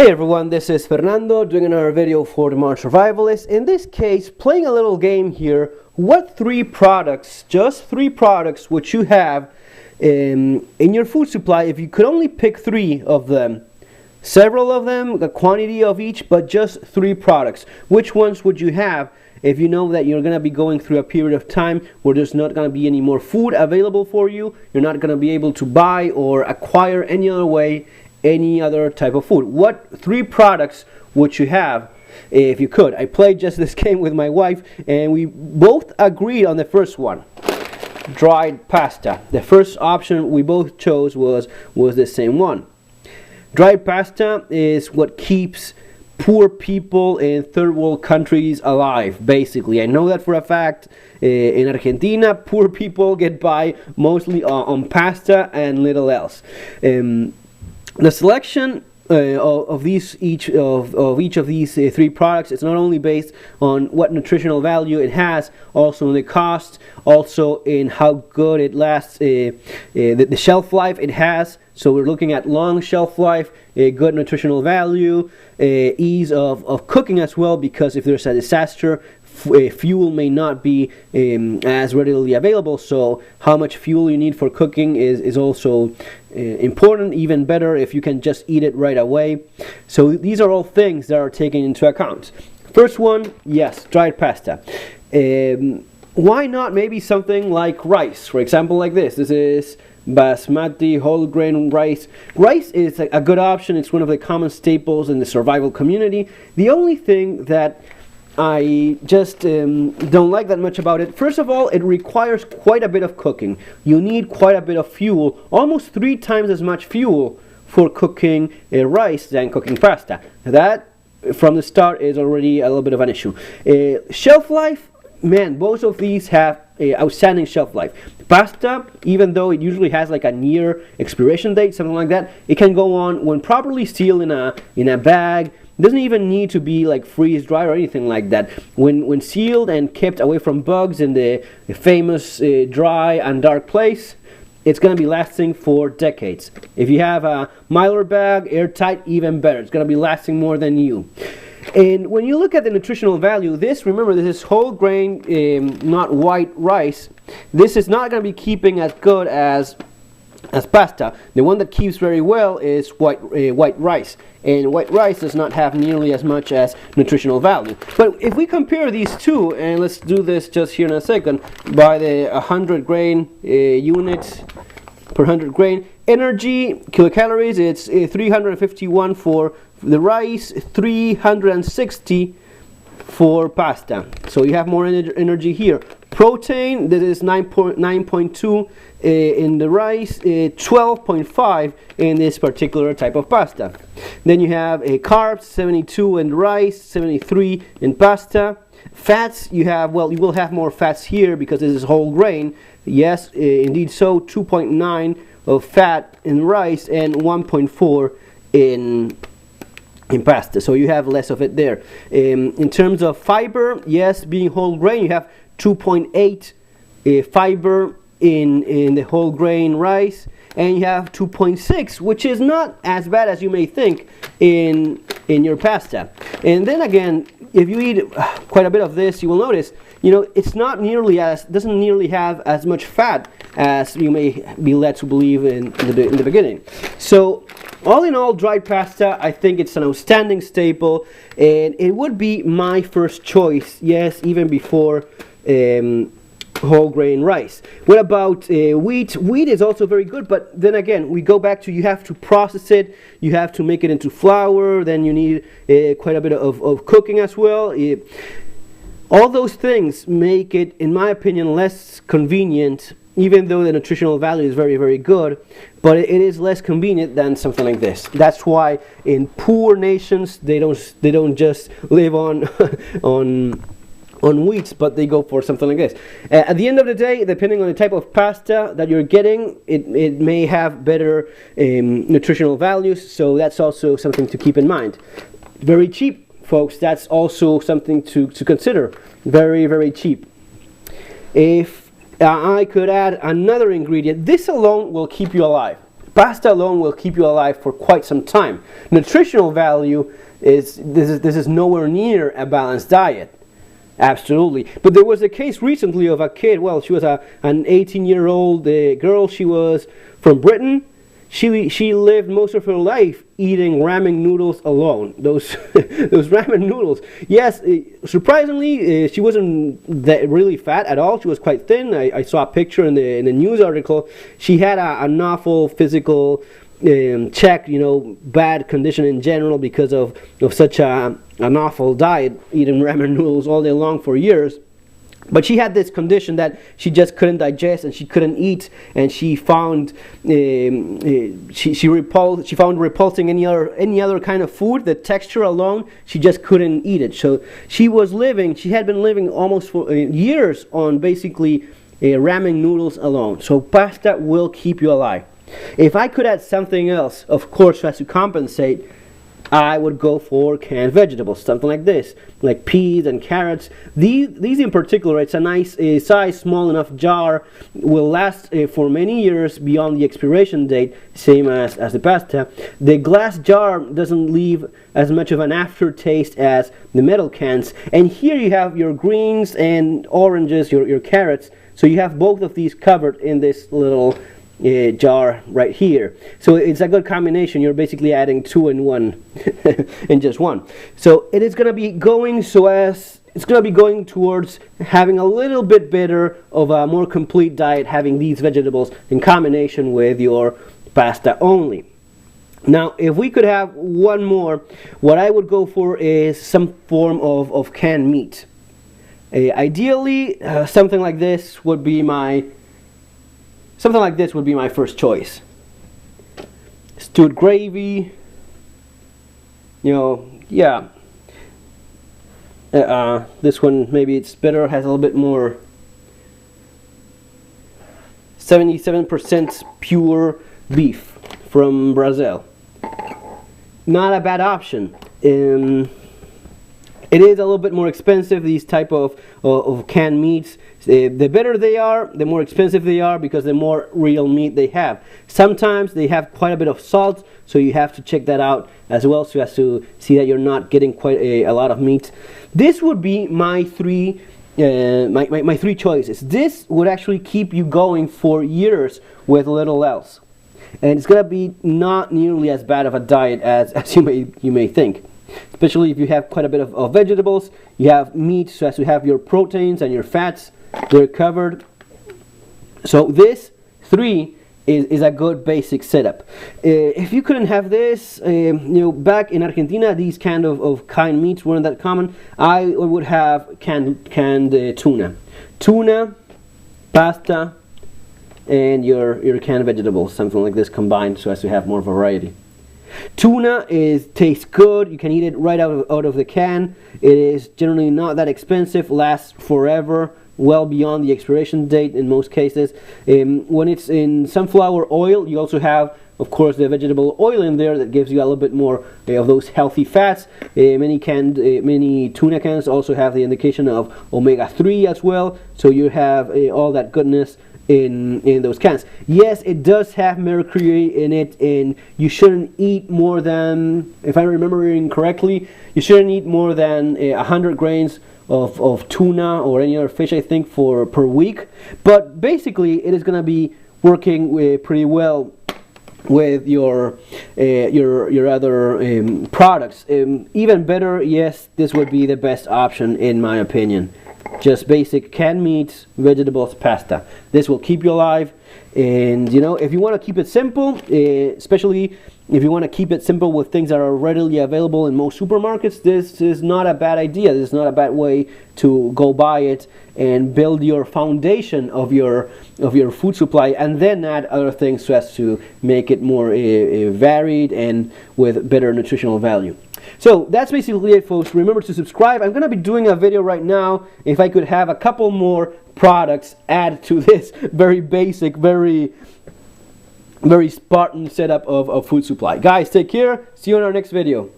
Hey everyone, this is Fernando doing another video for the Modern Survivalist. In this case, playing a little game here. What three products, just three products, would you have in your food supply if you could only pick three of them? Several of them, the quantity of each, but just three products. Which ones would you have if you know that you're going to be going through a period of time where there's not going to be any more food available for you? You're not going to be able to buy or acquire any other way any other type of food. What three products would you have if you could? I played just this game with my wife and we both agreed on the first one. Dried pasta. The first option we both chose was the same one. Dried pasta is what keeps poor people in third world countries alive, basically. I know that for a fact. In Argentina, poor people get by mostly on pasta and little else. The selection of each of these three products is not only based on what nutritional value it has, also in the cost, also in how good it lasts, the shelf life it has. So we're looking at long shelf life, good nutritional value, ease of cooking as well, because if there's a disaster, fuel may not be as readily available, so how much fuel you need for cooking is also important. Even better if you can just eat it right away. So these are all things that are taken into account. First one, yes, dried pasta. Why not maybe something like rice, for example, like this. This is basmati whole grain rice. Rice is a good option. It's one of the common staples in the survival community. The only thing that I just don't like that much about it. First of all, it requires quite a bit of cooking. You need quite a bit of fuel, almost 3 times as much fuel for cooking rice than cooking pasta. That, from the start, is already a little bit of an issue. Shelf life, man, both of these have outstanding shelf life. Pasta, even though it usually has like a near expiration date, something like that, it can go on when properly sealed in a bag. It doesn't even need to be like freeze dry or anything like that. When sealed and kept away from bugs in the famous dry and dark place, it's going to be lasting for decades. If you have a Mylar bag, airtight, even better. It's going to be lasting more than you. And when you look at the nutritional value, remember, this is whole grain, not white rice. This is not going to be keeping as good as pasta. The one that keeps very well is white rice, and white rice does not have nearly as much as nutritional value. But if we compare these two, and let's do this just here in a second, by the 100 grain units per 100 grain, energy, kilocalories, it's 351 for the rice, 360 for pasta. So you have more energy here. Protein, this is 9.2 in the rice, 12.5 in this particular type of pasta. Then you have carbs, 72 in rice, 73 in pasta. Fats, you will have more fats here because this is whole grain. Yes, indeed so, 2.9 of fat in rice and 1.4 in pasta. So you have less of it there. In terms of fiber, yes, being whole grain, you have 2.8 fiber in the whole grain rice, and you have 2.6, which is not as bad as you may think in your pasta. And then again, if you eat quite a bit of this, you will notice, it's doesn't nearly have as much fat as you may be led to believe in the beginning. So all in all, dried pasta, I think it's an outstanding staple, and it would be my first choice, yes, even before whole grain rice. What about wheat? Wheat is also very good, but then again, we go back to, you have to process it, you have to make it into flour, then you need quite a bit of cooking as well. All those things make it, in my opinion, less convenient, even though the nutritional value is very, very good, but it is less convenient than something like this. That's why in poor nations, they don't just live on wheat, but they go for something like this. At the end of the day, depending on the type of pasta that you're getting, it may have better nutritional values, so that's also something to keep in mind. Very cheap, folks, that's also something to consider. Very, very cheap. If I could add another ingredient, this alone will keep you alive. Pasta alone will keep you alive for quite some time. Nutritional value is this is nowhere near a balanced diet. Absolutely. But there was a case recently of a kid, well, she was an 18-year-old girl. She was from Britain. She lived most of her life eating ramen noodles alone. Those those ramen noodles. Yes, surprisingly, she wasn't that really fat at all. She was quite thin. I saw a picture in the news article. She had an awful physical check, bad condition in general because of such an awful diet, eating ramen noodles all day long for years. But she had this condition that she just couldn't digest and she couldn't eat, and she found she found repulsing any other kind of food. The texture alone, she just couldn't eat it. So she had been living almost for years on basically ramen noodles alone. So pasta will keep you alive. If I could add something else, of course, as to compensate, I would go for canned vegetables, something like this, like peas and carrots. These in particular, it's a nice size, small enough jar, will last for many years beyond the expiration date, same as the pasta. The glass jar doesn't leave as much of an aftertaste as the metal cans. And here you have your greens and oranges, your carrots, so you have both of these covered in this little jar right here. So it's a good combination. You're basically adding two in one in just one. So it is going to be going towards having a little bit better of a more complete diet, having these vegetables in combination with your pasta only. Now, if we could have one more, what I would go for is some form of canned meat. Ideally, something like this would be my first choice. Stewed gravy, yeah. This one, maybe it's better, has a little bit more 77% pure beef from Brazil. Not a bad option. It is a little bit more expensive, these type of canned meats. The better they are, the more expensive they are, because the more real meat they have. Sometimes they have quite a bit of salt, so you have to check that out as well, so as to see that you're not getting quite a lot of meat. This would be my three choices. This would actually keep you going for years with little else. And it's going to be not nearly as bad of a diet as you may think. Especially if you have quite a bit of vegetables, you have meat, so as you have your proteins and your fats, they're covered. So this three is a good basic setup. If you couldn't have this, back in Argentina, these kind of canned meats weren't that common. I would have canned tuna, pasta, and your canned vegetables, something like this combined, so as to have more variety. Tuna tastes good. You can eat it right out of the can. It is generally not that expensive, lasts forever, well beyond the expiration date in most cases. When it's in sunflower oil, you also have, of course, the vegetable oil in there that gives you a little bit more of those healthy fats. Many tuna cans also have the indication of omega-3 as well, so you have all that goodness in those cans. Yes, it does have mercury in it, and you shouldn't eat more than, if I'm remembering correctly, you shouldn't eat more than 100 grains of tuna or any other fish, I think, per week. But basically, it is going to be working pretty well with your other products. Even better, yes, this would be the best option in my opinion. Just basic canned meats, vegetables, pasta. This will keep you alive. And if you want to keep it simple, especially if you want to keep it simple with things that are readily available in most supermarkets, this is not a bad idea. This is not a bad way to go buy it and build your foundation of your food supply, and then add other things so as to make it more varied and with better nutritional value. So that's basically it, folks. Remember to subscribe. I'm going to be doing a video right now if I could have a couple more products add to this very basic, very Spartan setup of food supply. Guys, take care. See you in our next video.